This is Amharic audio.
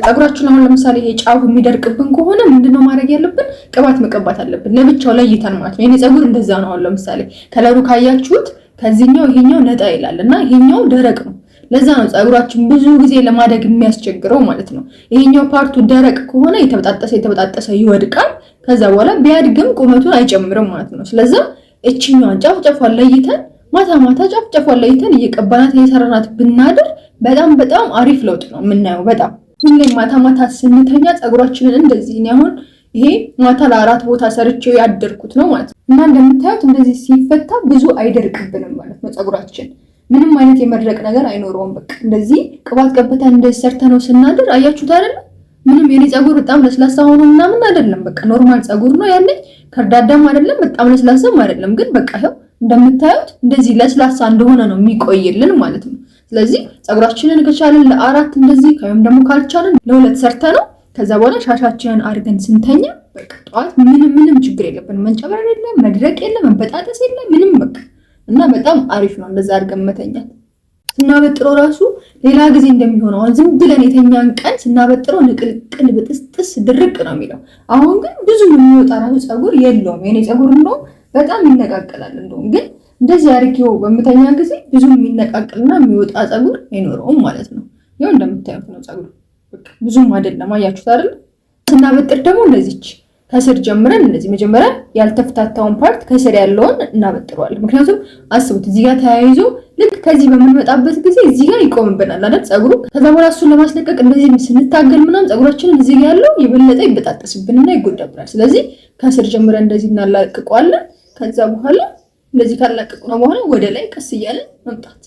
ፀጉራችን አሁን ለምሳሌ ይሄ ጫፉ የሚደርቅብን ከሆነ ምንድነው ማድረግ ያለብን? ቅባት መቀባት አለብን ለብቻው ለይተን ማለት ነው። የኔ ፀጉር እንደዛ ነው። አሁን ለምሳሌ ከለሩ ካያችሁት ከዚህኛው ይሄኛው ነጣ ይላልና ይሄኛው ደረቅ ነው። ለዛ ነው ፀጉራችን ብዙ ጊዜ ለማደግ የሚያስቸግረው ማለት ነው። ይሄኛው ፓርቱ ደረቅ ከሆነ የተበጣጠሰ ይወድቃል። ከዛ በኋላ ቢያድግም ቁመቱን አይጨምርም ማለት ነው። ስለዚህ እቺኛዋን ጫፍጫፏን ለይተን ማታ ጫፍጫፏን ለይተን እየቀባናት እየሰራናት ብናድር በጣም አሪፍ ለውጥ ነው የምናየው። በጣም ሁሌም ማታ ስንተኛ ፀጉራችንን እንደዚህ አሁን ይሄ ማታ ለ4 ቦታ ሰርቼው ያደርኩት ነው ማለት ነው። እና እንደምታዩት እንደዚህ ሲፈታ ብዙ አይደርቅብንም ማለት ነው። ፀጉራችን ምንም አይነት የመድረቅ ነገር አይኖረውም። በቃ እንደዚህ ቅባት ቀብተን እንደዚህ ሰርተነው ስናድር አያችሁት አይደል? ምንም የኔ ፀጉር በጣም ለስላሳ ሆኖ ምናምን አይደለም። በቃ ኖርማል ፀጉር ነው ያለኝ። ከርዳዳም አይደለም፣ በጣም ለስላሳም አይደለም። ግን በቃ ይሄው እንደምታዩት እንደዚህ ለስላሳ እንደሆነ ነው የሚቆይልን ማለት ነው። ስለዚህ ፀጉራችንን ከቻለን ለ4 እንደዚህ ወይም ደግሞ ካልቻለን ለ2 ሰርተነው ከዛ በኋላ ሻሻችንን አድርገን ስንተኛ በቃ ጠዋት ምንም ችግር የለብንም። መንጨበረር የለም፣ መድረቅ የለም፣ መንበጣጠስ የለም፣ ምንም በቃ እና በጣም አሪፍ ነው እንደዛ አድርገን መተኛት። ስናበጥረው ራሱ ሌላ ጊዜ እንደሚሆነው አሁን ዝም ብለን የተኛን ቀን ስናበጥረው ንቅልቅል ብጥስጥስ ድርቅ ነው የሚለው። አሁን ግን ብዙ የሚወጣ ራሱ ፀጉር የለውም። የኔ ፀጉር ነው በጣም ይነቃቀላል። እንደውም ግን እንደዚህ አድርጌው በመተኛ ጊዜ ብዙ የሚነቃቀልና የሚወጣ ፀጉር አይኖረውም ማለት ነው። ያው እንደምታዩት ነው ፀጉር በቃ ብዙም አይደለም። አያችሁት አይደል? ስናበጥር ደግሞ እንደዚች ከስር ጀምረን እንደዚህ መጀመሪያ ያልተፈታታውን ፓርት ከስር ያለውን እናበጥረዋለን። ምክንያቱም አስቡት እዚህ ጋር ተያይዞ ልክ ከዚህ በምንመጣበት ጊዜ እዚህ ጋር ይቆምብናል አይደል ፀጉሩ። ከዛ በኋላ እሱን ለማስለቀቅ እንደዚህ ስንታገል ምናምን ፀጉራችንን እዚህ ጋር ያለው የበለጠ ይበጣጠስብንና ይጎዳብናል። ስለዚህ ከስር ጀምረን እንደዚህ እናላቅቀዋለን። ከዛ በኋላ እንደዚህ ካላቀቅነው በኋላ ወደ ላይ ቀስ እያለን መምጣት